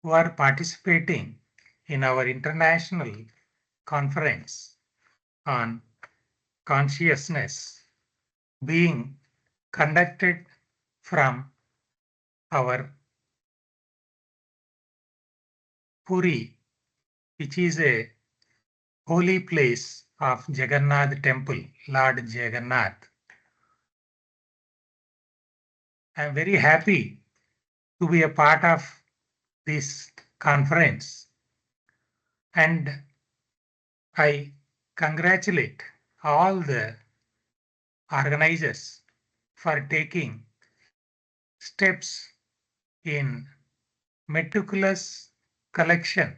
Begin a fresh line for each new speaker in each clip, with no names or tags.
who are participating in our international conference on consciousness being conducted from our Puri, which is a holy place of Jagannath temple, Lord Jagannath. I am very happy to be a part of this conference, and I congratulate all the organizers for taking steps in meticulous collection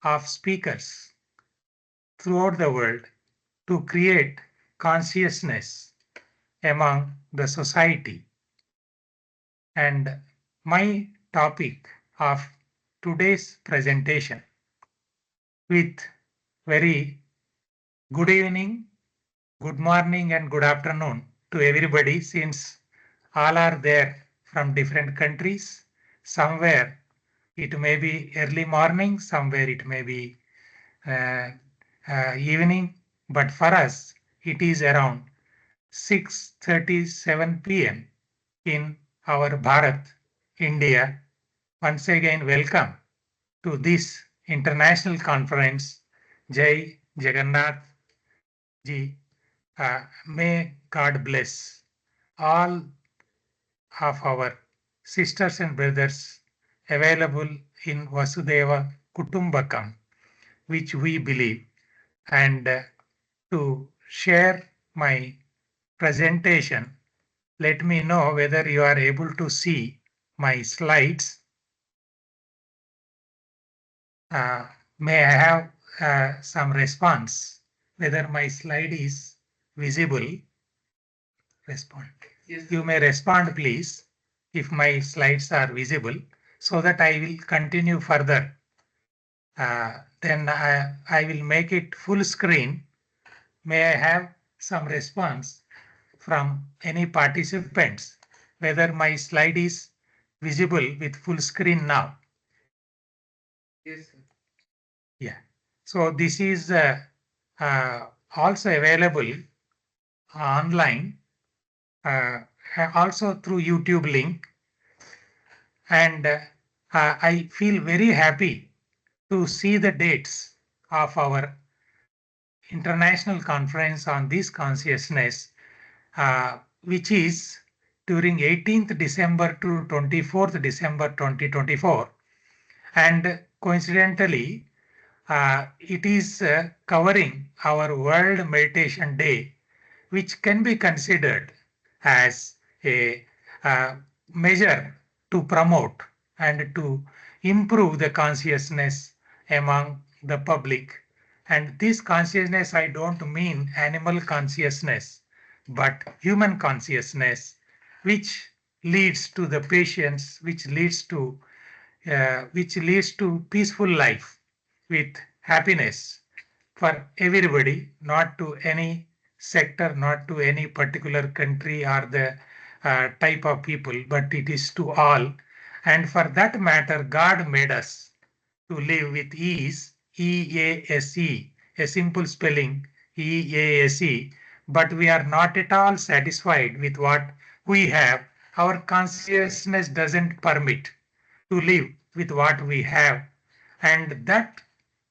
of speakers throughout the world to create consciousness among the society. And my topic of today's presentation, with very good evening, good morning and good afternoon to everybody, since all are there from different countries. Somewhere it may be early morning, somewhere it may be evening, but for us it is around 6:37 p.m. in our Bharat, India. Once again, welcome to this international conference. Jai Jagannath Ji. May God bless all of our sisters and brothers available in Vasudeva Kutumbakam, which we believe. And to share my presentation, let me know whether you are able to see my slides. May I have some response whether my slide is visible? Respond. Yes. You may respond, please, if my slides are visible, so that I will continue further. Then I will make it full screen. May I have some response from any participants whether my slide is visible with full screen now? Yes, sir. Yeah. So this is also available online, also through YouTube link. And I feel very happy to see the dates of our international conference on this consciousness, which is during 18th December to 24th December 2024. And coincidentally, it is covering our World Meditation Day, which can be considered as a measure to promote and to improve the consciousness among the public. And this consciousness, I don't mean animal consciousness, but human consciousness, which leads to the patience, which leads to peaceful life with happiness for everybody, not to any sector, not to any particular country or the type of people, but it is to all. And for that matter, God made us to live with ease, E-A-S-E, a simple spelling, E-A-S-E, but we are not at all satisfied with what we have. Our consciousness doesn't permit to live with what we have, and that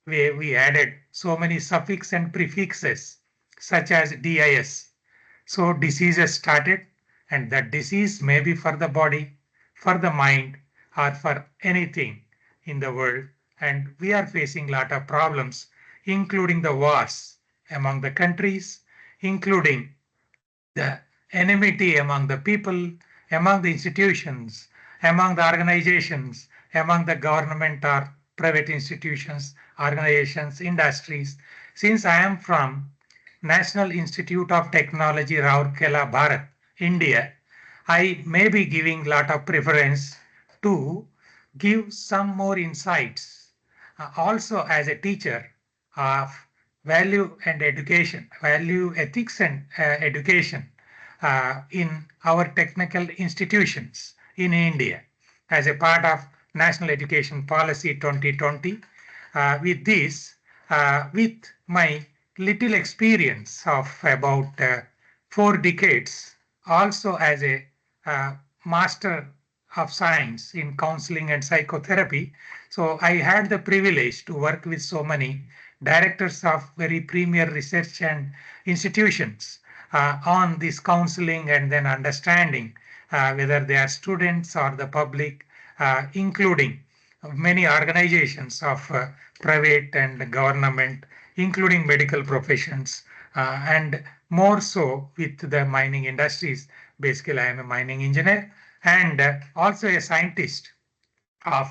way we added so many suffix and prefixes such as dis. So diseases started, and that disease may be for the body, for the mind, or for anything in the world. And we are facing a lot of problems, including the wars among the countries, including the enmity among the people, among the institutions, among the organizations, among the government or private institutions, organizations, industries. Since I am from National Institute of Technology, Rourkela, Bharat, India, I may be giving a lot of preference to give some more insights. Also as a teacher of value and education, value ethics and education in our technical institutions in India, as a part of National Education Policy 2020. With this, with my little experience of about 4 decades, also as a master of science in counseling and psychotherapy. So I had the privilege to work with so many directors of very premier research and institutions on this counseling and then understanding whether they are students or the public, including many organizations of private and government, including medical professions, and more so with the mining industries. Basically, I am a mining engineer and also a scientist of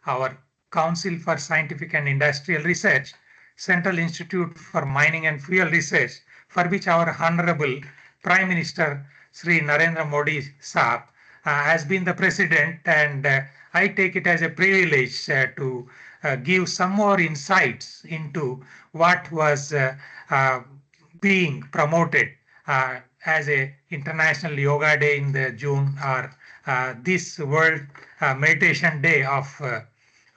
our Council for Scientific and Industrial Research, Central Institute for Mining and Fuel Research, for which our Honorable Prime Minister Sri Narendra Modi Saab has been the president, and I take it as a privilege to give some more insights into what was being promoted as a International Yoga Day in the June, or this World Meditation Day of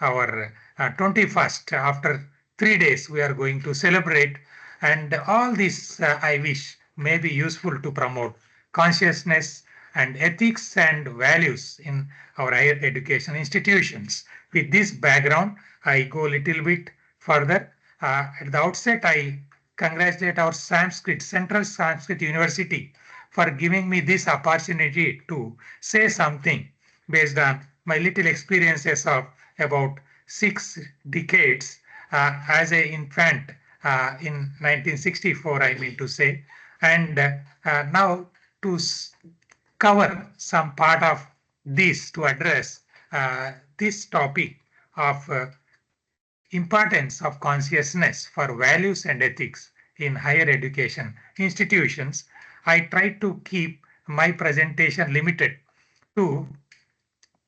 our 21st. After 3 days, we are going to celebrate, and all this I wish may be useful to promote consciousness and ethics and values in our higher education institutions. With this background, I go a little bit further. At the outset, I congratulate our Sanskrit, Central Sanskrit University for giving me this opportunity to say something based on my little experiences of about 6 decades as an infant in 1964, I mean to say, and now to cover some part of this to address this topic of importance of consciousness for values and ethics in higher education institutions. I try to keep my presentation limited to,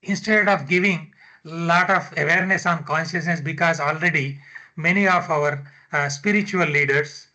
instead of giving a lot of awareness on consciousness, because already many of our spiritual leaders,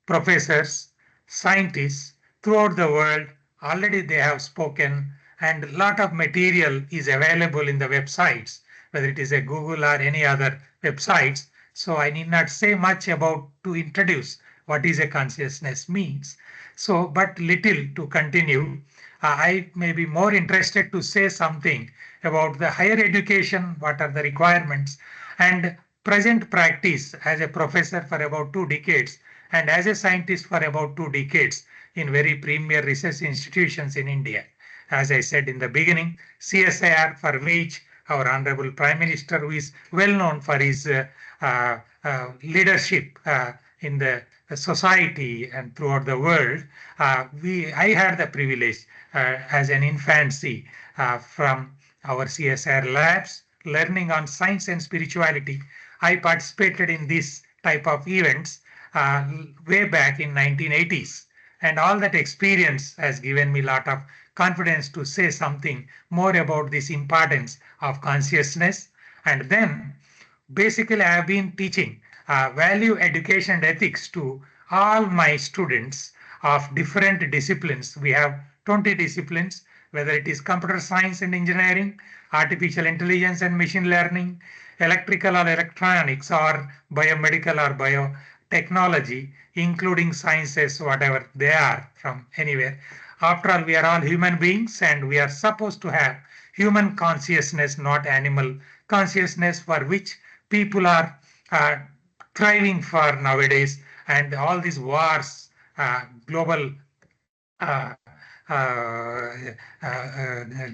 professors, scientists throughout the world, already they have spoken, and a lot of material is available in the websites, whether it is a Google or any other websites. So I need not say much about to introduce what is a consciousness means. So, but little to continue, I may be more interested to say something about the higher education, what are the requirements, and present practice as a professor for about 2 decades and as a scientist for about 2 decades in very premier research institutions in India. As I said in the beginning, CSIR, for which our Honorable Prime Minister, who is well known for his leadership in the society and throughout the world, I had the privilege as an infancy from our CSR labs, learning on science and spirituality. I participated in this type of events way back in 1980s. And all that experience has given me a lot of confidence to say something more about this importance of consciousness. And then basically I have been teaching value, education, and ethics to all my students of different disciplines. We have 20 disciplines, whether it is computer science and engineering, artificial intelligence and machine learning, electrical or electronics, or biomedical or biotechnology, including sciences, whatever they are from anywhere. After all, we are all human beings and we are supposed to have human consciousness, not animal consciousness, for which people are thriving for nowadays. And all these wars, global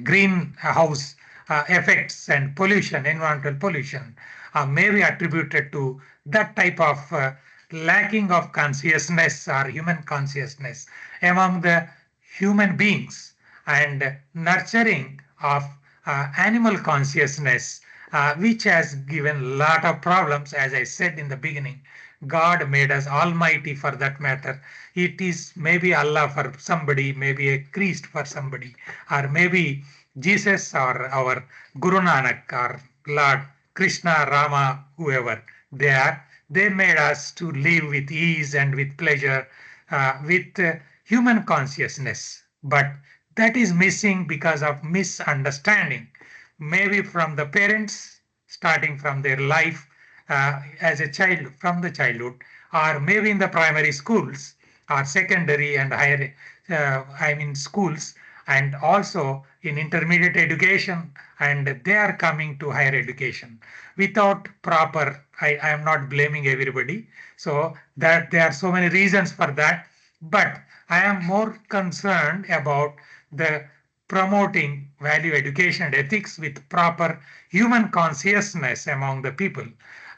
greenhouse effects and pollution, environmental pollution, may be attributed to that type of lacking of consciousness or human consciousness among the human beings, and nurturing of animal consciousness, which has given a lot of problems. As I said in the beginning, God made us almighty for that matter. It is maybe Allah for somebody, maybe a Christ for somebody, or maybe Jesus or our Guru Nanak or Lord Krishna, Rama, whoever they are. They made us to live with ease and with pleasure, with human consciousness. But that is missing because of misunderstanding. maybe from the parents, starting from their life as a child, from the childhood, or maybe in the primary schools or secondary and higher, schools, and also in intermediate education, and they are coming to higher education without proper. I am not blaming everybody. So that there are so many reasons for that, but I am more concerned about the promoting value education and ethics with proper human consciousness among the people.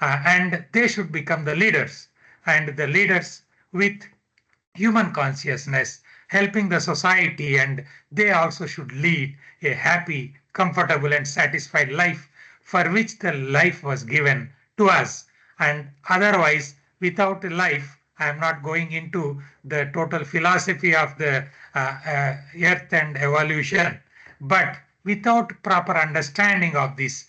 And they should become the leaders, and the leaders with human consciousness, helping the society, and they also should lead a happy, comfortable, and satisfied life for which the life was given to us. And otherwise, without a life, I am not going into the total philosophy of the earth and evolution, but without proper understanding of this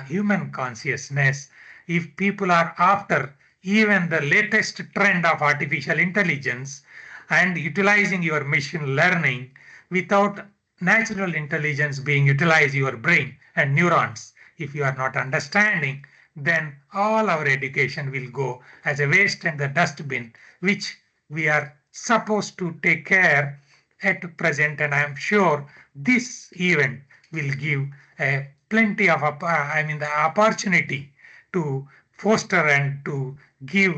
human consciousness, if people are after even the latest trend of artificial intelligence and utilizing your machine learning without natural intelligence being utilized, your brain and neurons, if you are not understanding, then all our education will go as a waste and the dustbin, which we are supposed to take care at present. And I am sure this event will give plenty of the opportunity to foster and to give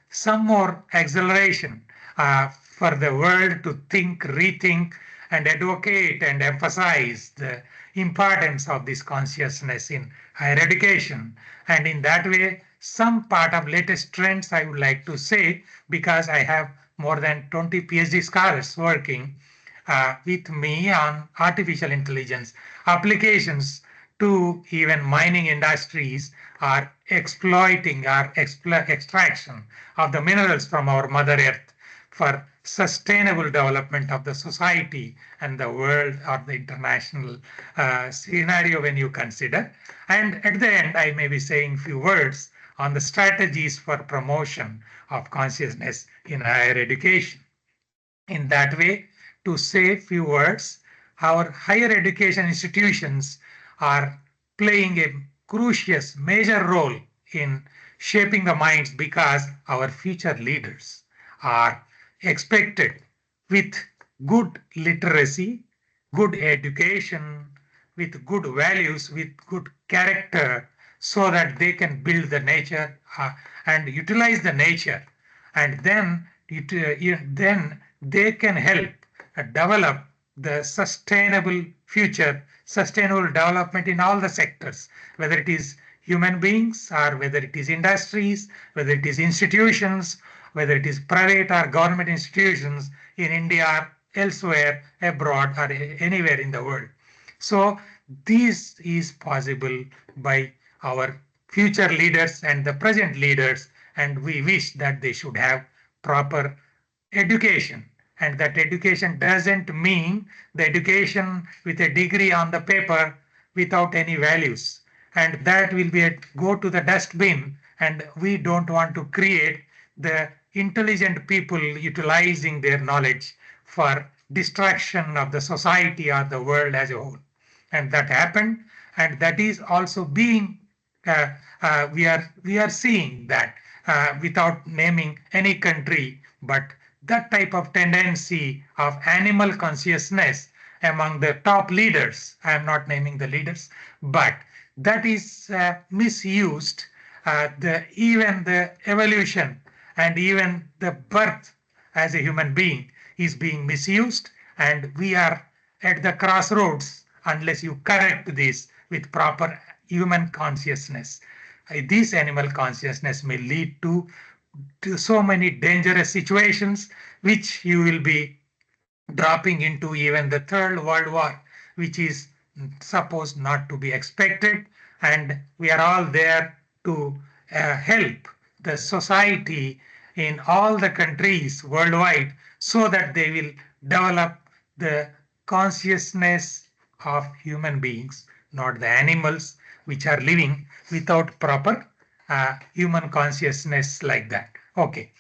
some more acceleration for the world to think, rethink, and advocate and emphasize the importance of this consciousness in higher education. And in that way, some part of latest trends I would like to say, because I have more than 20 PhD scholars working with me on artificial intelligence applications to even mining industries are exploiting our extraction of the minerals from our Mother Earth for sustainable development of the society and the world or the international scenario when you consider. And at the end, I may be saying few words on the strategies for promotion of consciousness in higher education. In that way, to say few words, our higher education institutions are playing a crucial, major role in shaping the minds, because our future leaders are expected with good literacy, good education, with good values, with good character, so that they can build the nature and utilize the nature, and then they can help develop the sustainable future, sustainable development in all the sectors, whether it is human beings or whether it is industries, whether it is institutions, whether it is private or government institutions in India or elsewhere, abroad or anywhere in the world. So this is possible by our future leaders and the present leaders, and we wish that they should have proper education. And that education doesn't mean the education with a degree on the paper without any values. And that will be go to the dustbin. And we don't want to create the intelligent people utilizing their knowledge for destruction of the society or the world as a whole. And that happened, and that is also being we are seeing that without naming any country, but that type of tendency of animal consciousness among the top leaders. I am not naming the leaders, but that is misused. Even the evolution and even the birth as a human being is being misused, and we are at the crossroads unless you correct this with proper human consciousness. This animal consciousness may lead to so many dangerous situations, which you will be dropping into even the Third World War, which is supposed not to be expected. And we are all there to help the society in all the countries worldwide so that they will develop the consciousness of human beings, not the animals which are living without proper human consciousness like that. Okay.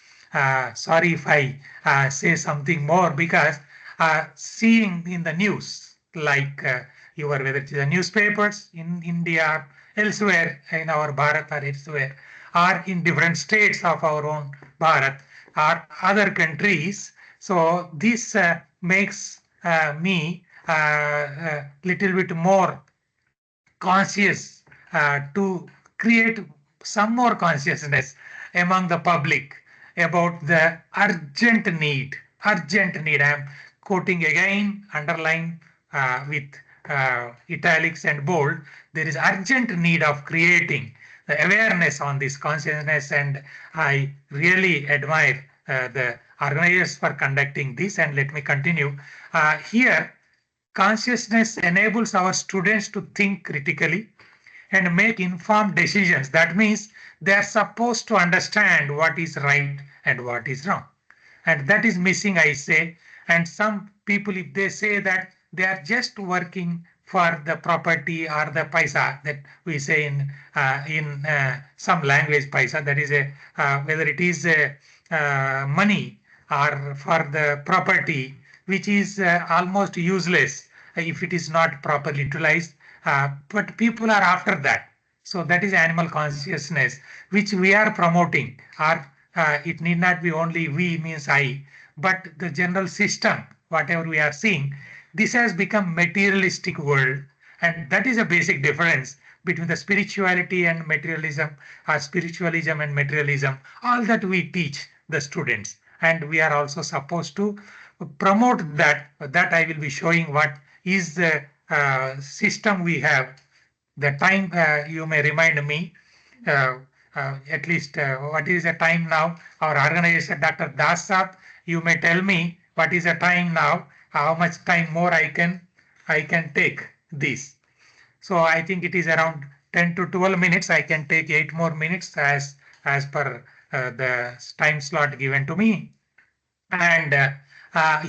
Sorry if I say something more, because seeing in the news like whether it is the newspapers in India, elsewhere in our Bharat or elsewhere, or in different states of our own Bharat or other countries. So this makes me little bit more conscious to create some more consciousness among the public about the urgent need. I am quoting again, underline with italics and bold. There is urgent need of creating the awareness on this consciousness, and I really admire the organizers for conducting this. And let me continue here. Consciousness enables our students to think critically and make informed decisions. That means they are supposed to understand what is right and what is wrong. And that is missing, I say. And some people, if they say that they are just working for the property or the paisa, that we say in some language, paisa, that is a whether it is money or for the property, which is almost useless if it is not properly utilized. But people are after that. So that is animal consciousness, which we are promoting. Or it need not be only we means I, but the general system, whatever we are seeing, this has become materialistic world. And that is a basic difference between the spirituality and materialism, spiritualism and materialism, all that we teach the students. And we are also supposed to promote that. That I will be showing what is the system we have. The time you may remind me, at least what is the time now? Our organizer, Dr. Das Saab, you may tell me what is the time now, how much time more I can take this. So I think it is around 10 to 12 minutes. I can take 8 more minutes as per the time slot given to me. And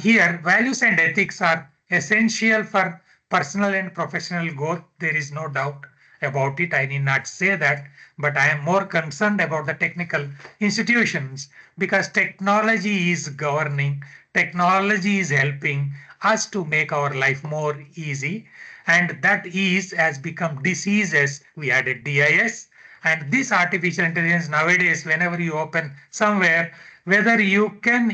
here, values and ethics are essential for personal and professional growth. There is no doubt about it. I need not say that, but I am more concerned about the technical institutions because technology is governing, technology is helping us to make our life more easy. And that ease has become diseases. We added DIS. And this artificial intelligence nowadays, whenever you open somewhere, whether you can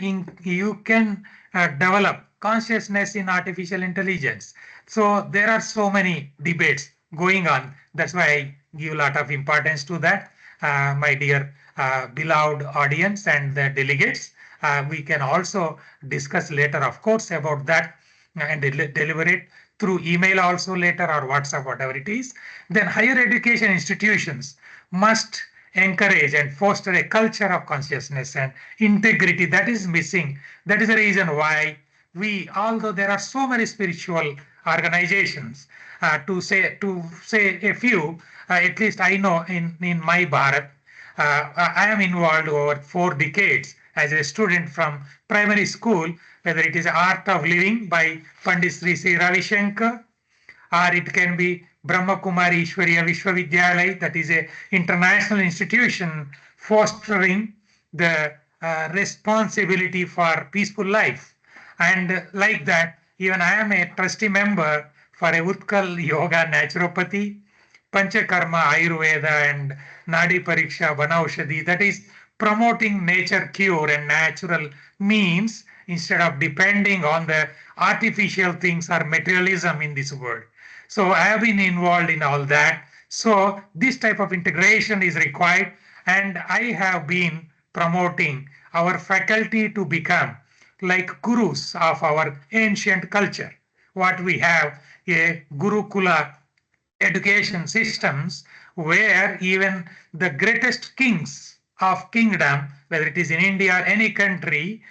develop consciousness in artificial intelligence. So there are so many debates going on. That's why I give a lot of importance to that, my dear beloved audience and the delegates. We can also discuss later, of course, about that and deliberate through email also later or WhatsApp, whatever it is. Then higher education institutions must encourage and foster a culture of consciousness and integrity that is missing. That is the reason why we, although there are so many spiritual organizations, to say a few, at least I know in my Bharat, I am involved over 4 decades as a student from primary school, whether it is Art of Living by Pandit Sri Sri Ravi Shankar, or it can be Brahma Kumari Ishwariya Vishwavidyalaya, that is a international institution fostering the responsibility for peaceful life. And like that, even I am a trustee member for a Utkal Yoga Naturopathy, Panchakarma Ayurveda and Nadi Pariksha Banaushadhi, that is promoting nature cure and natural means instead of depending on the artificial things or materialism in this world. So I have been involved in all that. So this type of integration is required, and I have been promoting our faculty to become like gurus of our ancient culture. What we have a Gurukula education systems where even the greatest kings of kingdom, whether it is in India or any country,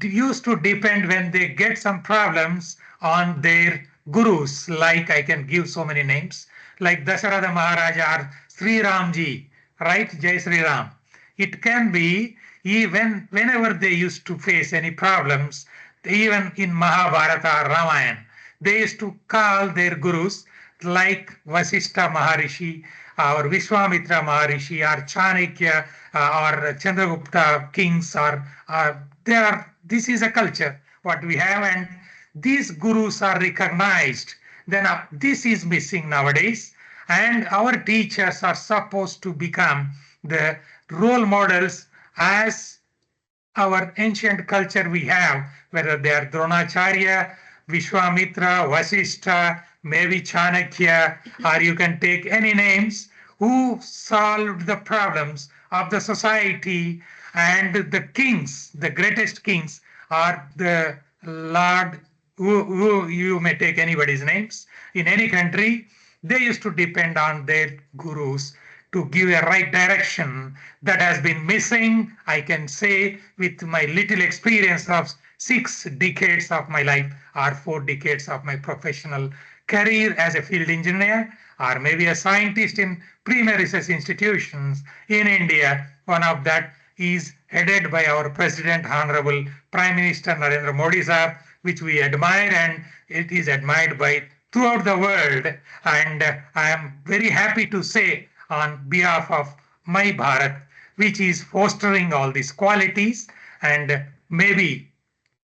used to depend when they get some problems on their gurus. Like I can give so many names, like Dasharatha Maharaja or Sri Ramji, right? Jai Sri Ram. It can be even whenever they used to face any problems, even in Mahabharata or Ramayana, they used to call their gurus like Vasishtha Maharishi or Vishwamitra Maharishi or Chanakya or Chandragupta kings or there are, this is a culture what we have, and these gurus are recognized then this is missing nowadays. And our teachers are supposed to become the role models as our ancient culture we have, whether they are Dronacharya, Vishwamitra, Vasishtha, maybe Chanakya, or you can take any names who solved the problems of the society. And the kings, the greatest kings, are the Lord, who you may take anybody's names in any country. They used to depend on their gurus to give a right direction that has been missing. I can say with my little experience of 6 decades of my life or 4 decades of my professional career as a field engineer or maybe a scientist in premier research institutions in India. One of that is headed by our President, Honorable Prime Minister Narendra Modi sir, which we admire, and it is admired by throughout the world. And I am very happy to say on behalf of my Bharat, which is fostering all these qualities, and maybe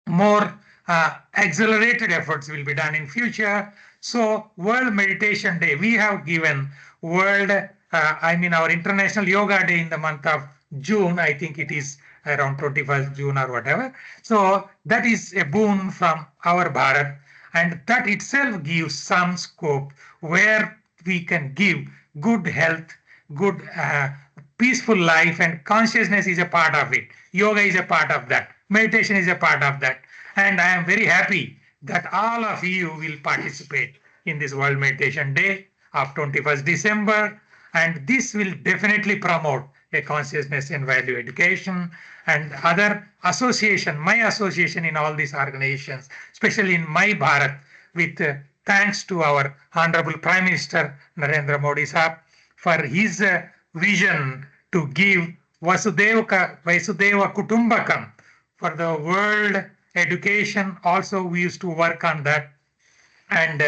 more accelerated efforts will be done in future. So World Meditation Day, we have given our International Yoga Day in the month of June. I think it is around 21st June or whatever. So that is a boon from our Bharat, and that itself gives some scope where we can give good health, good peaceful life, and consciousness is a part of it. Yoga is a part of that. Meditation is a part of that. And I am very happy that all of you will participate in this World Meditation Day of 21st December. And this will definitely promote a consciousness and value education and other association, my association in all these organizations, especially in my Bharat, with thanks to our Honorable Prime Minister Narendra Modi Sahab for his vision to give Vasudeva Kutumbakam for the world education. Also, we used to work on that. And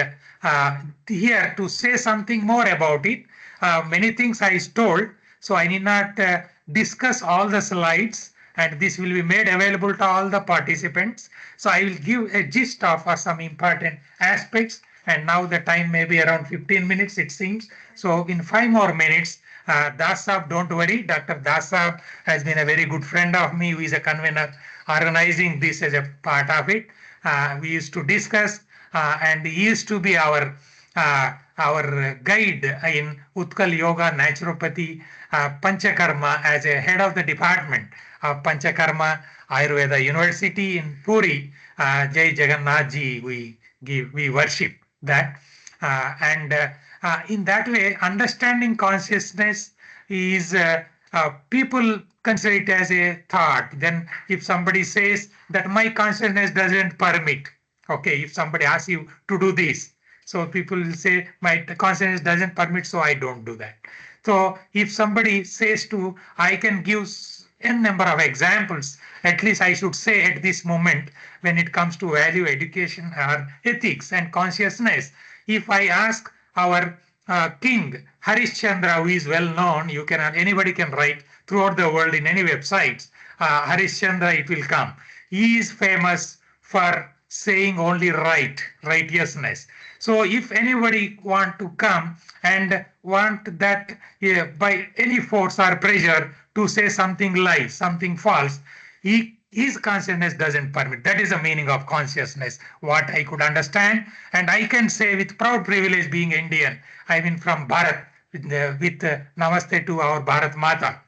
here to say something more about it, many things I told, so I need not discuss all the slides, and this will be made available to all the participants. So I will give a gist of some important aspects, and now the time may be around 15 minutes, it seems. So in 5 more minutes, Das Saab, don't worry, Dr. Das Saab has been a very good friend of me, who is a convener organizing this as a part of it. We used to discuss, and he used to be our guide in Utkal Yoga, Naturopathy, Panchakarma as a head of the department of Panchakarma, Ayurveda University in Puri. Jai Jagannath Ji, we worship that. And in that way, understanding consciousness is people consider it as a thought. Then if somebody says that my consciousness doesn't permit, okay, if somebody asks you to do this, so people will say my consciousness doesn't permit, so I don't do that. So if somebody says to, I can give n number of examples, at least I should say at this moment, when it comes to value education or ethics and consciousness, if I ask our king Harishchandra, who is well known, anybody can write throughout the world in any websites, Harishchandra, it will come. He is famous for saying only righteousness. So if anybody want to come and want that by any force or pressure to say something lies, something false, his consciousness doesn't permit. That is the meaning of consciousness, what I could understand. And I can say with proud privilege, being Indian, I mean from Bharat, with Namaste to our Bharat Mata,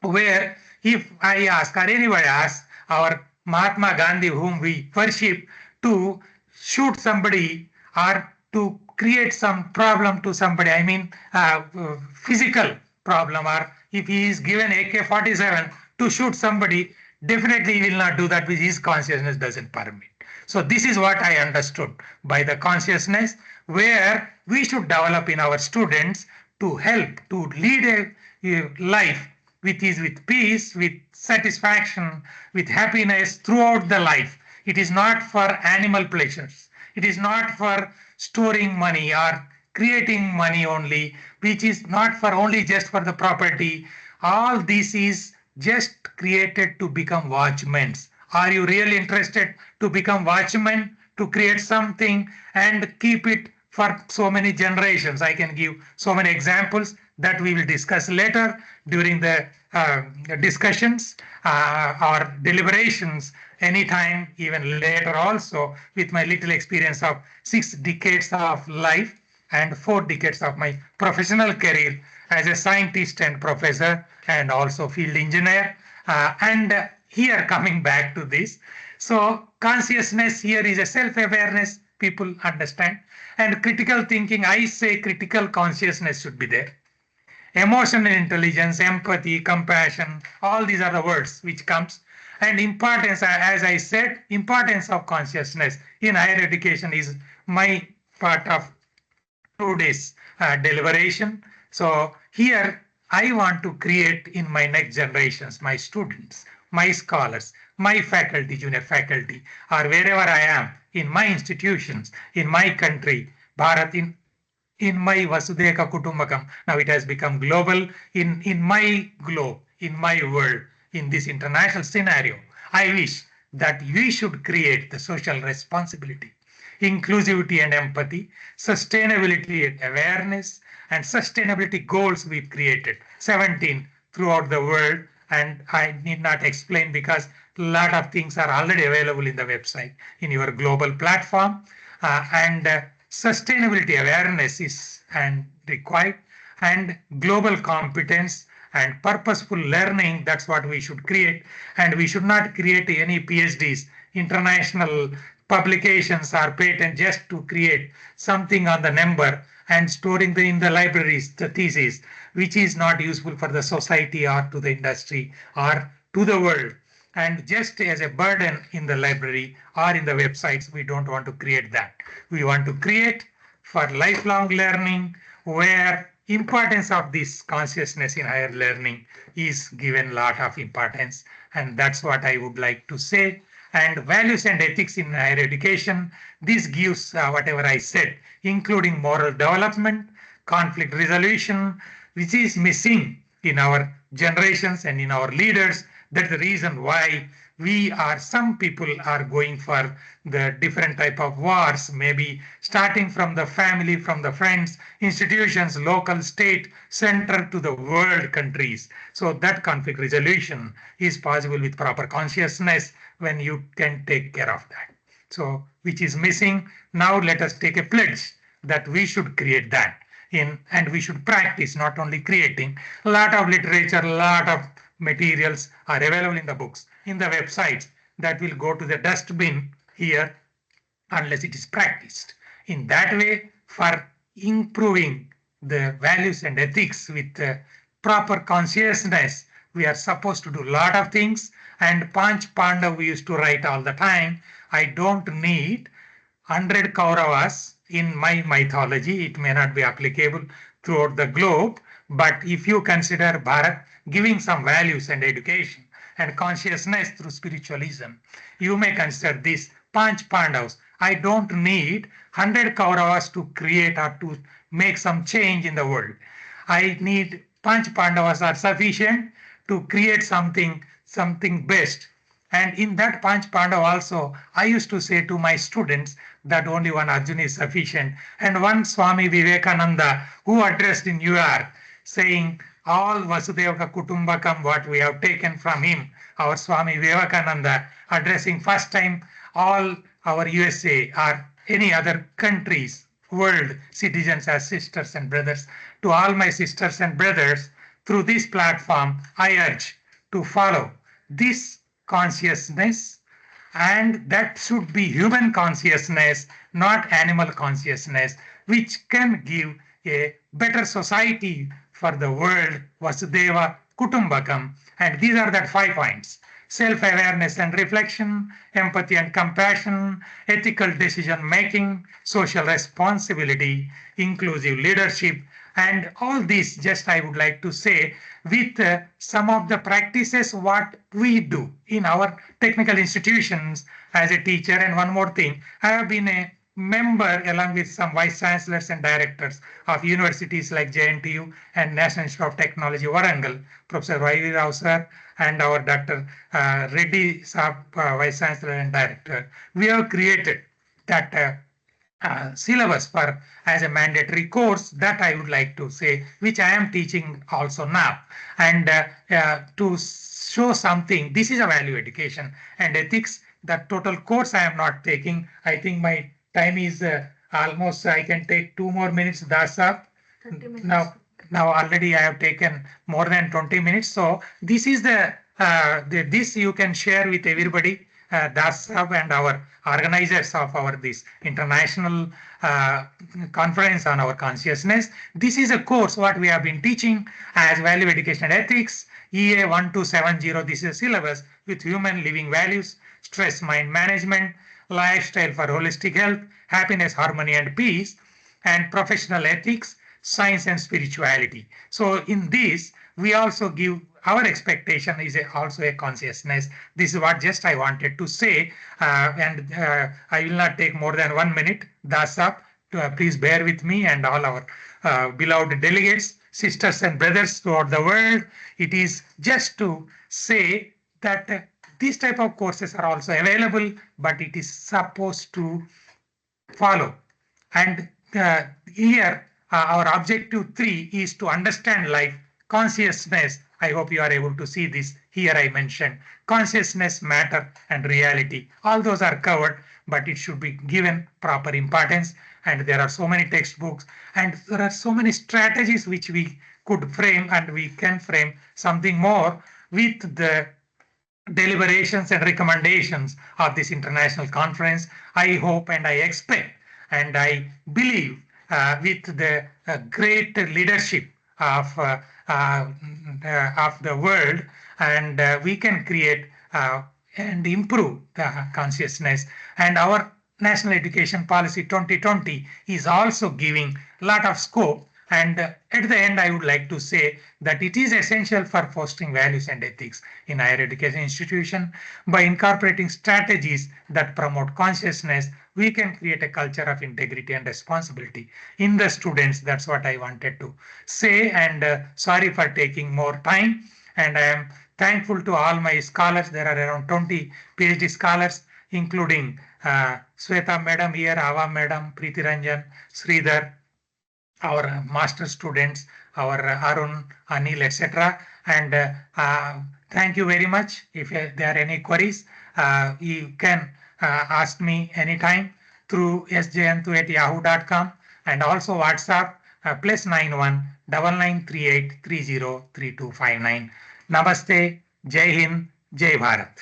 where if I ask or anybody asks our Mahatma Gandhi, whom we worship, to shoot somebody or to create some problem to somebody, I mean physical problem, or if he is given AK-47 to shoot somebody, definitely he will not do that, which his consciousness doesn't permit. So this is what I understood by the consciousness, where we should develop in our students to help to lead a life which is with peace, with satisfaction, with happiness throughout the life. It is not for animal pleasures. It is not for storing money or creating money only, which is not for only just for the property. All this is just created to become watchmen. Are you really interested to become watchmen, to create something and keep it for so many generations. I can give so many examples that we will discuss later during the discussions or deliberations anytime, even later also, with my little experience of 6 decades of life and 4 decades of my professional career as a scientist and professor and also field engineer. And here coming back to this, so consciousness here is a self-awareness, people understand, and critical thinking. I say critical consciousness should be there. Emotional intelligence, empathy, compassion, all these are the words which comes. And importance, as I said, importance of consciousness in higher education is my part of today's deliberation. So here I want to create in my next generations, my students, my scholars, my faculty, junior faculty, or wherever I am, in my institutions, in my country, Bharat, in my Vasudhaiva Kutumbakam. Now it has become global in my globe, in my world, in this international scenario. I wish that we should create the social responsibility, inclusivity and empathy, sustainability and awareness, and sustainability goals we've created, 17 throughout the world. And I need not explain because a lot of things are already available in the website, in your global platform. And sustainability awareness is and required, and global competence and purposeful learning, that's what we should create. And we should not create any PhDs, international publications or patent just to create something on the number and storing in the libraries, the thesis, which is not useful for the society or to the industry or to the world. And just as a burden in the library or in the websites, we don't want to create that. We want to create for lifelong learning, where importance of this consciousness in higher learning is given a lot of importance. And that's what I would like to say. And values and ethics in higher education, this gives whatever I said, including moral development, conflict resolution, which is missing in our generations and in our leaders. That's the reason why some people are going for the different type of wars, maybe starting from the family, from the friends, institutions, local, state, center to the world countries. So that conflict resolution is possible with proper consciousness when you can take care of that. So which is missing. Now let us take a pledge that we should create that and we should practice, not only creating. A lot of literature, a lot of materials are available in the books, in the websites, that will go to the dustbin here unless it is practiced. In that way, for improving the values and ethics with proper consciousness, we are supposed to do a lot of things. And Panch Pandav we used to write all the time, I don't need 100 Kauravas in my mythology. It may not be applicable throughout the globe, but if you consider Bharat giving some values and education and consciousness through spiritualism, you may consider this Panch Pandavas. I don't need 100 Kauravas to create or to make some change in the world. I need Panch Pandavas are sufficient to create something best. And in that Panch Pandav also, I used to say to my students that only one Arjuna is sufficient. And one Swami Vivekananda, who addressed in New York, saying, all Vasudhaiva Kutumbakam, what we have taken from him, our Swami Vivekananda, addressing first time all our USA or any other countries, world citizens as sisters and brothers. To all my sisters and brothers, through this platform, I urge to follow this consciousness, and that should be human consciousness, not animal consciousness, which can give a better society for the world, Vasudhaiva Kutumbakam. And these are the 5 points: self-awareness and reflection, empathy and compassion, ethical decision-making, social responsibility, inclusive leadership. And all this, just I would like to say, with some of the practices what we do in our technical institutions as a teacher. And one more thing, I have been a member along with some vice chancellors and directors of universities like Jayanthu and National Institute of Technology, Warangal, Professor Y.V. Rao sir, and our Dr. Reddy Saab, vice chancellor and director. We have created that syllabus for as a mandatory course that I would like to say, which I am teaching also now. And to show something, this is a value education and ethics. The total course I am not taking. I think my time is almost, I can take 2 more minutes. That's up. Now, already I have taken more than 20 minutes. So this is this you can share with everybody. Dasab and our organizers of our this international uh, conference on our consciousness. This is a course what we have been teaching as value education and ethics, EA 1270. This is a syllabus with human living values, stress mind management, lifestyle for holistic health, happiness, harmony and peace, and professional ethics, science and spirituality. So in this, we also give our expectation is also a consciousness. This is what just I wanted to say, and I will not take more than 1 minute. That's up. Please bear with me and all our beloved delegates, sisters and brothers throughout the world. It is just to say that these type of courses are also available, but it is supposed to follow. And here, our objective 3 is to understand life, consciousness. I hope you are able to see this. Here I mentioned consciousness, matter, and reality. All those are covered, but it should be given proper importance. And there are so many textbooks, and there are so many strategies which we could frame, and we can frame something more with the deliberations and recommendations of this international conference. I hope and I expect and I believe with the great leadership of the world, and we can create and improve the consciousness. And our National Education Policy 2020 is also giving a lot of scope. And at the end, I would like to say that it is essential for fostering values and ethics in higher education institution. By incorporating strategies that promote consciousness, we can create a culture of integrity and responsibility in the students. That's what I wanted to say. And sorry for taking more time. And I am thankful to all my scholars. There are around 20 PhD scholars, including Sweta Madam here, Ava Madam, Preeti Ranjan, Sridhar, our master students, our Arun, Anil, etc. And thank you very much. If there are any queries, you can ask me anytime through sjanthu@yahoo.com and also WhatsApp +91 9938303259. Namaste, Jai Hind, Jai Bharat.